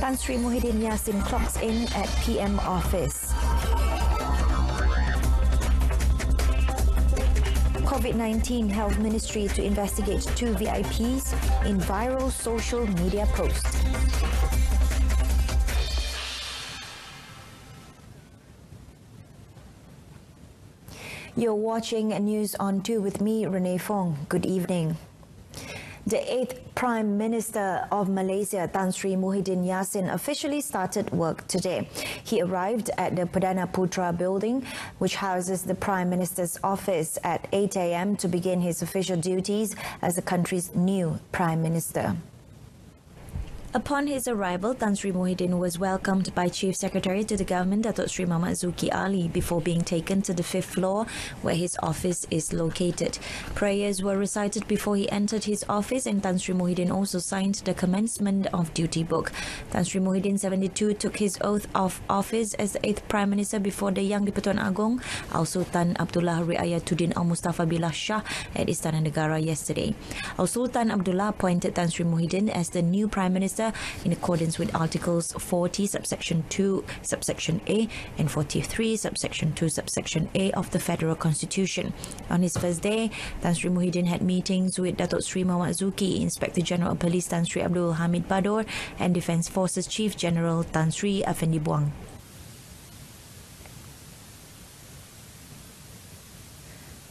Tan Sri Muhyiddin Yassin clocks in at PM office. COVID-19 Health Ministry to investigate 2 VIPs in viral social media post. You're watching News on 2 with me, Renee Fong. Good evening. The 8th Prime Minister of Malaysia, Tan Sri Muhyiddin Yassin, officially started work today. He arrived at the Perdana Putra building, which houses the Prime Minister's office, at 8 a.m. to begin his official duties as the country's new Prime Minister. Upon his arrival, Tan Sri Muhyiddin was welcomed by Chief Secretary to the government, Datuk Sri Muhammad Zuki Ali, before being taken to the 5th floor where his office is located. Prayers were recited before he entered his office, and Tan Sri Muhyiddin also signed the commencement of duty book. Tan Sri Muhyiddin, 72, took his oath of office as the 8th Prime Minister before the Yang di-Pertuan Agong, Al-Sultan Abdullah Riayatuddin Al-Mustafa Billah Shah, at Istana Negara yesterday. Al-Sultan Abdullah appointed Tan Sri Muhyiddin as the new Prime Minister in accordance with Articles 40, subsection 2, subsection A, and 43, subsection 2, subsection A of the Federal Constitution. On his first day, Tan Sri Muhyiddin had meetings with Datuk Sri Muhammad Zuki, Inspector General of Police Tan Sri Abdul Hamid Bador, and Defence Forces Chief General Tan Sri Afendi Buang.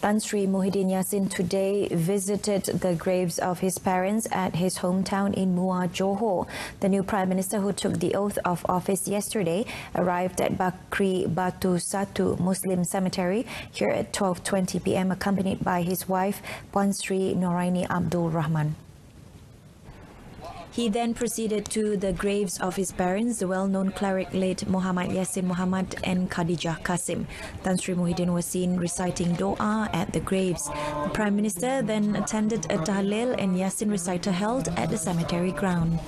Tan Sri Muhyiddin Yassin today visited the graves of his parents at his hometown in Muar, Johor. The new Prime Minister, who took the oath of office yesterday, arrived at Bakri Batu Satu Muslim Cemetery here at 12:20 p.m. accompanied by his wife, Puan Sri Noraini Abdul Rahman. He then proceeded to the graves of his parents, the well-known cleric late Muhammad Yassin Muhammad and Khadijah Qasim. Tan Sri Muhyiddin was seen reciting dua at the graves. The Prime Minister then attended a tahlil and Yassin recital held at the cemetery ground.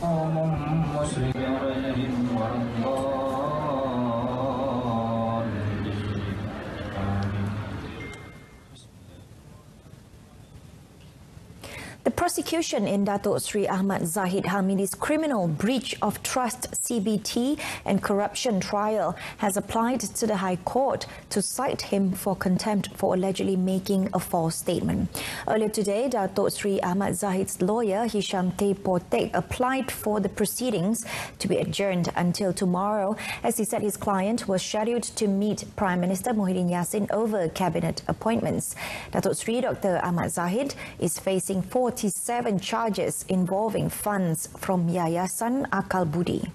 The prosecution in Datuk Sri Ahmad Zahid Hamidi's criminal breach of trust CBT and corruption trial has applied to the High Court to cite him for contempt for allegedly making a false statement. Earlier today, Datuk Sri Ahmad Zahid's lawyer Hisham Teh Potek applied for the proceedings to be adjourned until tomorrow, as he said his client was scheduled to meet Prime Minister Muhyiddin Yassin over cabinet appointments. Datuk Sri Dr. Ahmad Zahid is facing 47 charges involving funds from Yayasan Akal Budi.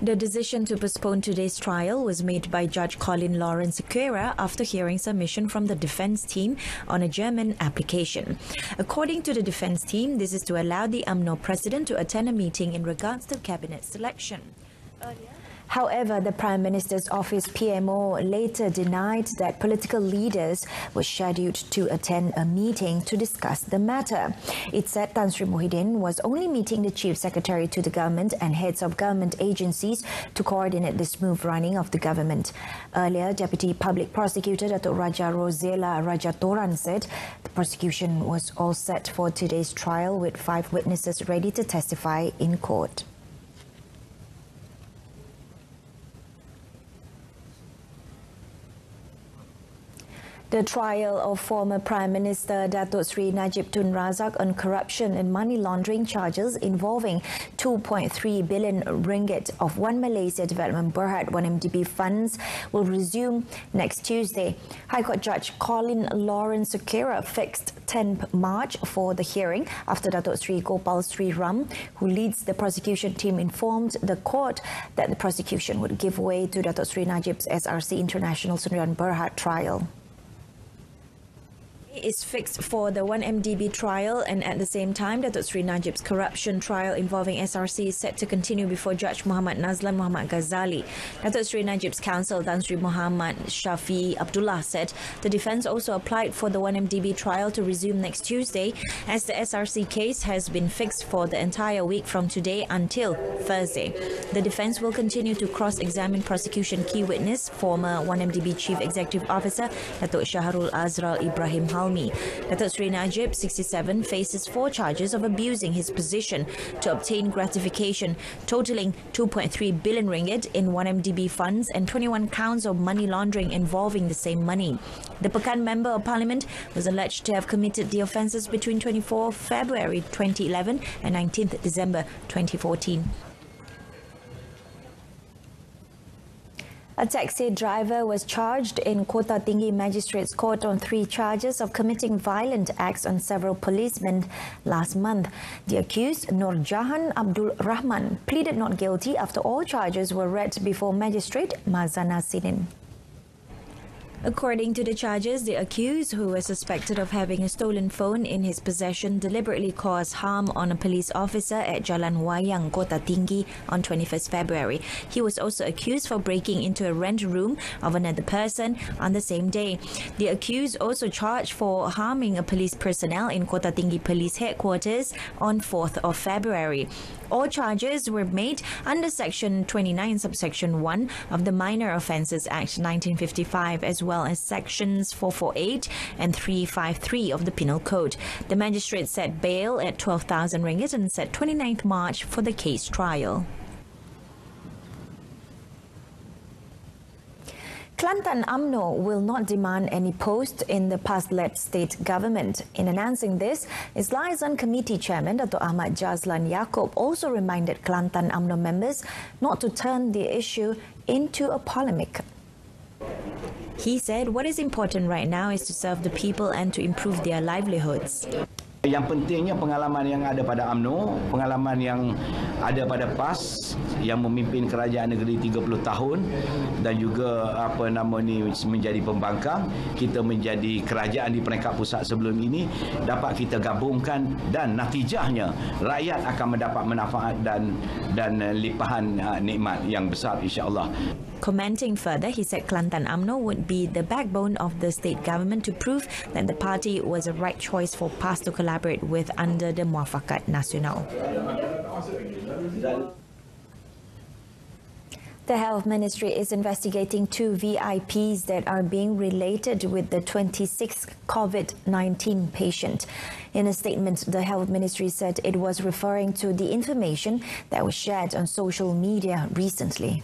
The decision to postpone today's trial was made by Judge Colin Lawrence Sequeira after hearing submission from the defence team on a German application. According to the defence team, this is to allow the UMNO president to attend a meeting in regards to cabinet selection. However, the Prime Minister's office PMO later denied that political leaders were scheduled to attend a meeting to discuss the matter. It said Tan Sri Muhyiddin was only meeting the Chief Secretary to the government and heads of government agencies to coordinate the smooth running of the government. Earlier, Deputy Public Prosecutor Datuk Raja Rosela Rajatoran said the prosecution was all set for today's trial with 5 witnesses ready to testify in court. The trial of former Prime Minister Datuk Sri Najib Tun Razak on corruption and money laundering charges involving 2.3 billion ringgit of One Malaysia Development Berhad 1MDB funds will resume next Tuesday. High Court Judge Colin Lawrence Sequeira fixed 10th March for the hearing after Datuk Sri Gopal Sri Ram, who leads the prosecution team, informed the court that the prosecution would give way to Datuk Sri Najib's SRC International Sdn Berhad trial. Is fixed for the 1MDB trial, and at the same time, Datuk Sri Najib's corruption trial involving SRC is set to continue before Judge Muhammad Nazlan Muhammad Ghazali. Datuk Sri Najib's counsel Tan Sri Muhammad Shafi Abdullah said the defence also applied for the 1MDB trial to resume next Tuesday, as the SRC case has been fixed for the entire week from today until Thursday. The defence will continue to cross-examine prosecution key witness, former 1MDB Chief Executive Officer Datuk Shahrul Azral Ibrahim Hal Helmi. Datuk Seri Najib, 67, faces 4 charges of abusing his position to obtain gratification, totaling 2.3 billion ringgit in 1MDB funds and 21 counts of money laundering involving the same money. The Pekan Member of Parliament was alleged to have committed the offences between 24 February 2011 and 19th December 2014. A taxi driver was charged in Kota Tinggi Magistrates Court on 3 charges of committing violent acts on several policemen last month. The accused, Nur Jahan Abdul Rahman, pleaded not guilty after all charges were read before Magistrate Mazana Sinin. According to the charges, the accused, who was suspected of having a stolen phone in his possession, deliberately caused harm on a police officer at Jalan Wayang, Kota Tinggi on 21st February. He was also accused for breaking into a rent room of another person on the same day. The accused also charged for harming a police personnel in Kota Tinggi Police Headquarters on 4th of February. All charges were made under Section 29, Subsection 1 of the Minor Offences Act 1955, as well as Sections 448 and 353 of the Penal Code. The magistrate set bail at 12,000 ringgit and set 29th March for the case trial. Kelantan UMNO will not demand any post in the PAS-led state government. In announcing this, its liaison committee chairman Dato' Ahmad Jazlan Yaakob also reminded Kelantan UMNO members not to turn the issue into a polemic. He said what is important right now is to serve the people and to improve their livelihoods. Yang pentingnya pengalaman yang ada pada UMNO, pengalaman yang ada pada PAS yang memimpin kerajaan negeri 30 tahun dan juga menjadi pembangkang, kita menjadi kerajaan di peringkat pusat sebelum ini, dapat kita gabungkan dan natijahnya rakyat akan mendapat manfaat dan limpahan nikmat yang besar insya-Allah. Commenting further, he said Kelantan UMNO would be the backbone of the state government to prove that the party was a right choice for PAS to collaborate with under the Muafakat Nasional. The Health Ministry is investigating 2 VIPs that are being related with the 26th COVID-19 patient. In a statement, the Health Ministry said it was referring to the information that was shared on social media recently.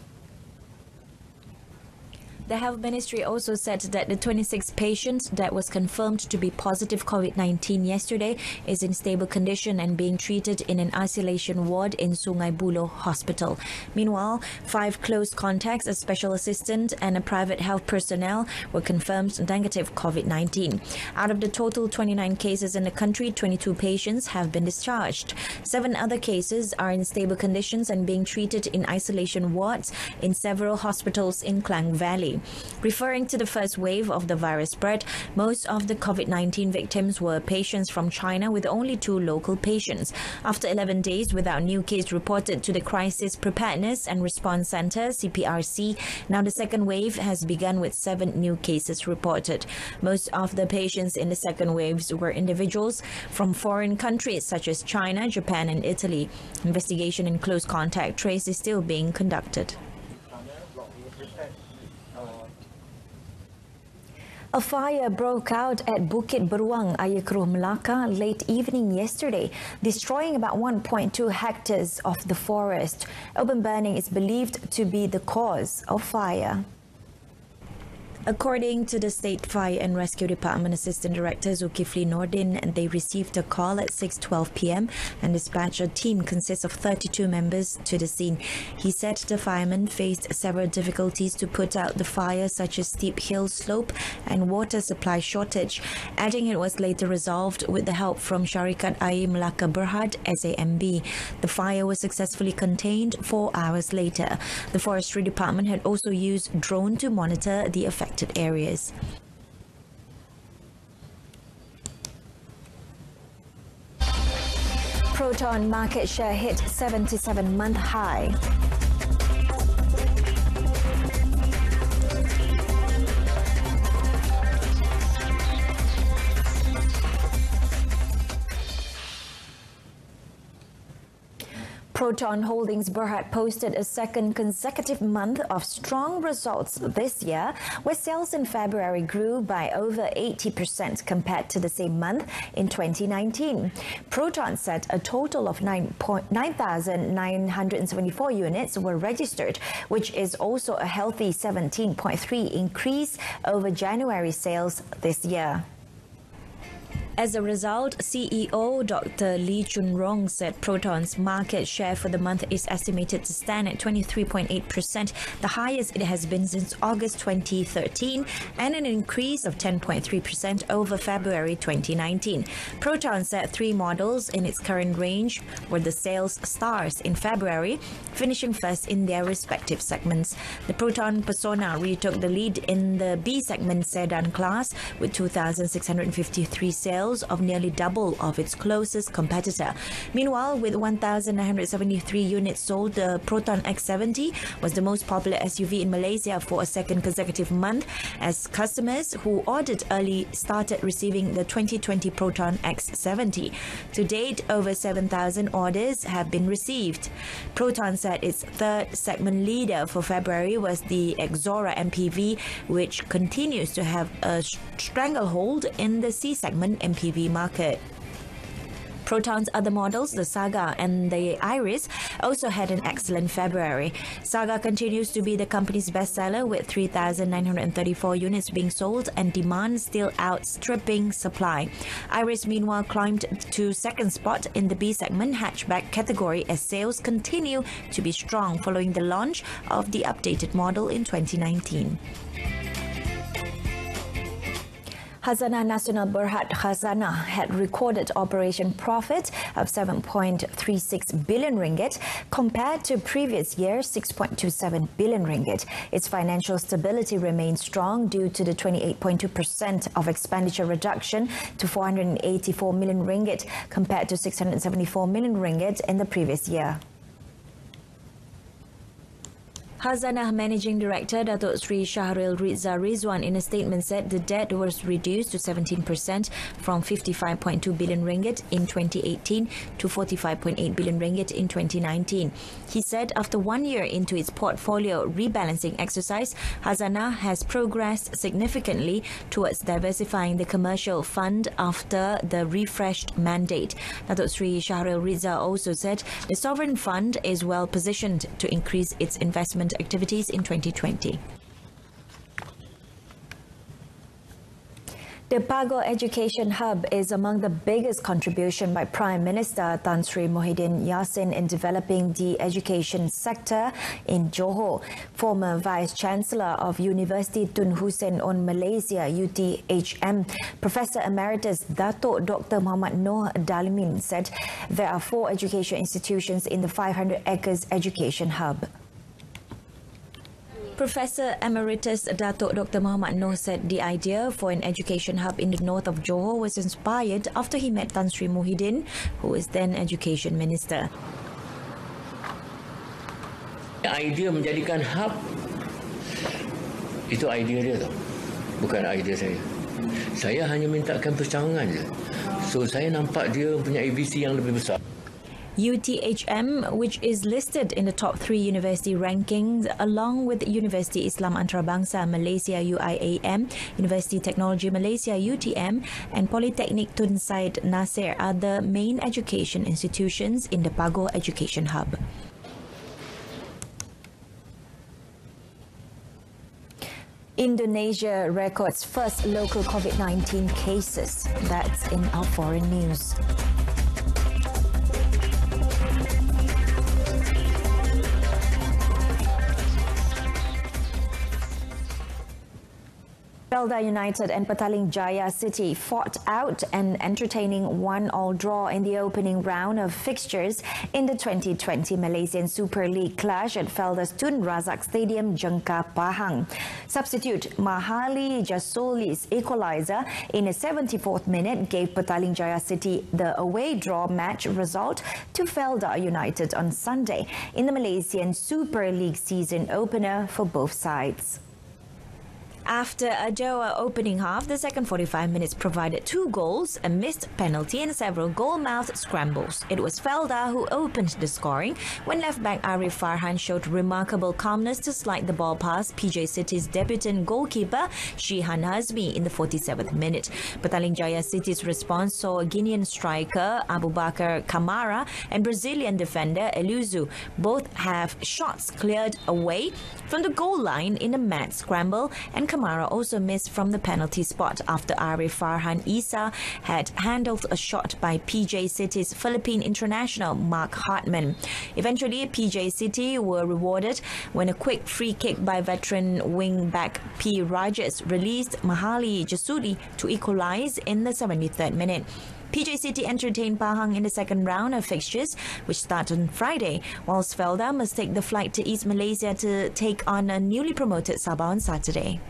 The Health Ministry also said that the 26th patient that was confirmed to be positive COVID-19 yesterday is in stable condition and being treated in an isolation ward in Sungai Buloh Hospital. Meanwhile, 5 close contacts, a special assistant and a private health personnel were confirmed negative COVID-19. Out of the total 29 cases in the country, 22 patients have been discharged. 7 other cases are in stable conditions and being treated in isolation wards in several hospitals in Klang Valley. Referring to the first wave of the virus spread, most of the COVID-19 victims were patients from China with only 2 local patients. After 11 days without new case reported to the Crisis Preparedness and Response Centre, CPRC, now the second wave has begun with 7 new cases reported. Most of the patients in the second waves were individuals from foreign countries such as China, Japan and Italy. Investigation in close contact trace is still being conducted. A fire broke out at Bukit Beruang, Ayer Keroh, Melaka late evening yesterday, destroying about 1.2 hectares of the forest. Open burning is believed to be the cause of fire. According to the State Fire and Rescue Department Assistant Director Zulkifli Nordin, they received a call at 6:12 p.m. and dispatched a team consists of 32 members to the scene. He said the firemen faced several difficulties to put out the fire, such as steep hill slope and water supply shortage, adding it was later resolved with the help from Syarikat Air Melaka Berhad SAMB. The fire was successfully contained 4 hours later. The Forestry Department had also used drone to monitor the affected areas. Proton market share hit 77-month high. Proton Holdings Berhad posted a second consecutive month of strong results this year, where sales in February grew by over 80% compared to the same month in 2019. Proton said a total of 9,974 units were registered, which is also a healthy 17.3% increase over January sales this year. As a result, CEO Dr. Lee Chun Rong said Proton's market share for the month is estimated to stand at 23.8%, the highest it has been since August 2013, and an increase of 10.3% over February 2019. Proton said 3 models in its current range were the sales stars in February, finishing first in their respective segments. The Proton Persona retook the lead in the B segment sedan class with 2,653 sales of nearly double of its closest competitor. Meanwhile, with 1,973 units sold, the Proton X70 was the most popular SUV in Malaysia for a second consecutive month, as customers who ordered early started receiving the 2020 Proton X70. To date, over 7,000 orders have been received. Proton said its third segment leader for February was the Exora MPV, which continues to have a stranglehold in the C segment MPV market. Proton's other models, the Saga and the Iris, also had an excellent February. Saga continues to be the company's bestseller with 3,934 units being sold and demand still outstripping supply. Iris, meanwhile, climbed to second spot in the B segment hatchback category as sales continue to be strong following the launch of the updated model in 2019. Khazanah Nasional Berhad Khazanah had recorded operation profit of 7.36 billion ringgit compared to previous year 6.27 billion ringgit. Its financial stability remains strong due to the 28.2% of expenditure reduction to 484 million ringgit compared to 674 million ringgit in the previous year. Khazanah Managing Director Datuk Sri Shahril Rizza Rizwan in a statement said the debt was reduced to 17% from 55.2 billion ringgit in 2018 to 45.8 billion ringgit in 2019. He said after 1 year into its portfolio rebalancing exercise, Khazanah has progressed significantly towards diversifying the commercial fund after the refreshed mandate. Datuk Sri Shahril Rizza also said the sovereign fund is well positioned to increase its investment activities in 2020. The Pagoh Education Hub is among the biggest contribution by Prime Minister Tan Sri Muhyiddin Yassin in developing the education sector in Johor. Former Vice Chancellor of University Tun Hussein On Malaysia, UTHM, Professor Emeritus Datuk Dr. Muhammad Noor Dalimin said there are 4 education institutions in the 500 acres education hub. Professor Emeritus Datuk Dr. Muhammad Noor said the idea for an education hub in the north of Johor was inspired after he met Tan Sri Muhyiddin, who was then Education Minister. Idea menjadikan hub, itu idea dia tau, bukan idea saya. Saya hanya mintakan pecahangan je. So saya nampak dia punya ABC yang lebih besar. UTHM, which is listed in the top 3 university rankings along with University Islam Antarabangsa Malaysia UIAM, University Technology Malaysia UTM and Polytechnic Tun Said Nasir are the main education institutions in the Pagoh Education Hub. Indonesia records first local COVID-19 cases. That's in our foreign news. Felda United and Petaling Jaya City fought out an entertaining 1-1 draw in the opening round of fixtures in the 2020 Malaysian Super League clash at Felda's Tun Razak Stadium, Jengka Pahang. Substitute Mahali Jasoli's equaliser in the 74th minute gave Petaling Jaya City the away draw match result to Felda United on Sunday in the Malaysian Super League season opener for both sides. After a dour opening half, the second 45 minutes provided 2 goals, a missed penalty and several goal-mouthed scrambles. It was Felda who opened the scoring when left-back Arif Farhan showed remarkable calmness to slide the ball past PJ City's debutant goalkeeper Shihan Hazmi in the 47th minute. Petaling Jaya City's response saw Guinean striker Abu Bakar Kamara and Brazilian defender Eluzu both have shots cleared away from the goal line in a mad scramble, and Kamara also missed from the penalty spot after Arif Farhan Issa had handled a shot by PJ City's Philippine international Mark Hartman. Eventually, PJ City were rewarded when a quick free kick by veteran wing-back P. Rajesh released Mahali Jasudi to equalize in the 73rd minute. PJ City entertained Pahang in the second round of fixtures, which start on Friday, whilst Felda must take the flight to East Malaysia to take on a newly promoted Sabah on Saturday.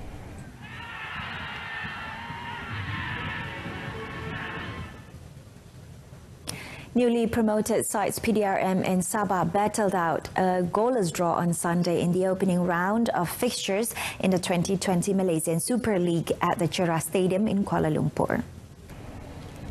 Newly promoted sides PDRM and Sabah battled out a goalless draw on Sunday in the opening round of fixtures in the 2020 Malaysian Super League at the Cheras Stadium in Kuala Lumpur.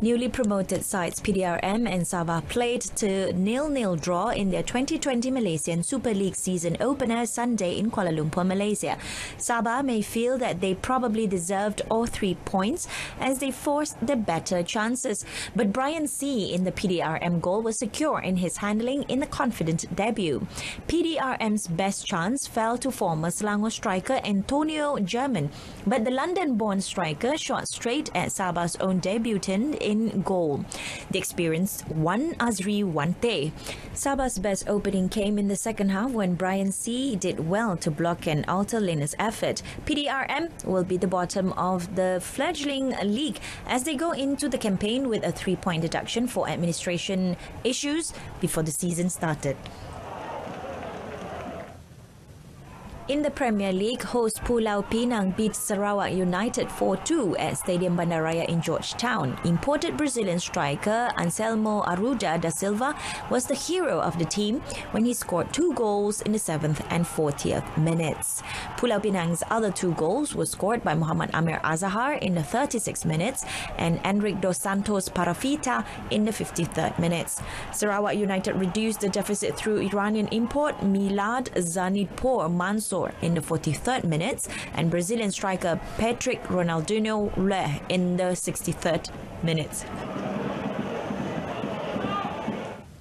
Newly promoted sides PDRM and Sabah played to 0-0 draw in their 2020 Malaysian Super League season opener Sunday in Kuala Lumpur, Malaysia. Sabah may feel that they probably deserved all 3 points as they forced the better chances, but Brian C in the PDRM goal was secure in his handling in the confident debut. PDRM's best chance fell to former Selangor striker Antonio German, but the London-born striker shot straight at Sabah's own debutant in goal. The experienced Wan Azri Wante. Sabah's best opening came in the second half when Brian C did well to block an alter Linus effort. PDRM will be the bottom of the fledgling league as they go into the campaign with a 3-point deduction for administration issues before the season started. In the Premier League, host Pulau Pinang beat Sarawak United 4-2 at Stadium Bandaraya in Georgetown. Imported Brazilian striker Anselmo Arruda da Silva was the hero of the team when he scored 2 goals in the 7th and 40th minutes. Pulau Pinang's other 2 goals were scored by Muhammad Amir Azahar in the 36th minutes and Enric dos Santos Parafita in the 53rd minutes. Sarawak United reduced the deficit through Iranian import Milad Zanidpour Mansour in the 43rd minutes and Brazilian striker Patrick Ronaldinho Leh in the 63rd minutes.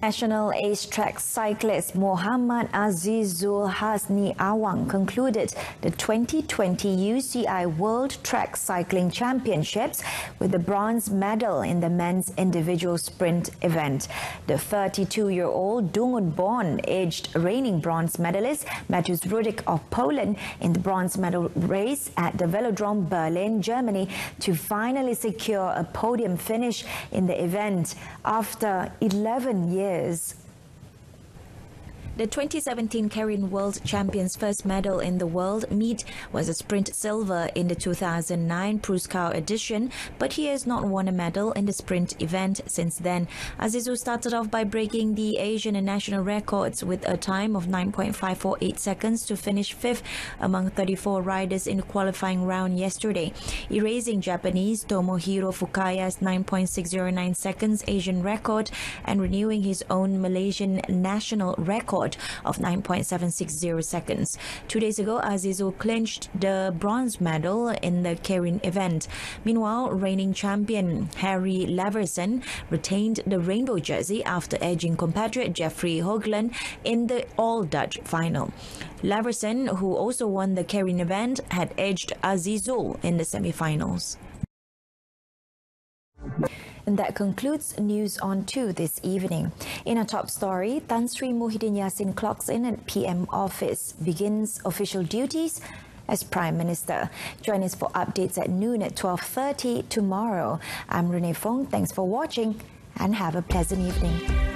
National ace track cyclist Muhammad Azizul Hasni Awang concluded the 2020 UCI World Track Cycling Championships with the bronze medal in the men's individual sprint event. The 32-year-old Dungun-born edged reigning bronze medalist Mateusz Rudik of Poland in the bronze medal race at the Velodrome Berlin, Germany to finally secure a podium finish in the event after 11 years. The 2017 Keirin World Champions' first medal in the world meet was a sprint silver in the 2009 Pruskau edition, but he has not won a medal in the sprint event since then. Azizul started off by breaking the Asian and national records with a time of 9.548 seconds to finish 5th among 34 riders in the qualifying round yesterday, erasing Japanese Tomohiro Fukaya's 9.609 seconds Asian record and renewing his own Malaysian national record of 9.760 seconds. 2 days ago, Azizul clinched the bronze medal in the Keirin event. Meanwhile, reigning champion Harry Leverson retained the rainbow jersey after edging compatriot Jeffrey Hoogland in the all-Dutch final. Leverson, who also won the Keirin event, had edged Azizul in the semi-finals. And that concludes News on 2 this evening. In a top story, Tan Sri Muhyiddin Yassin clocks in at PM office, begins official duties as Prime Minister. Join us for updates at noon at 12:30 tomorrow. I'm Renee Fong. Thanks for watching and have a pleasant evening.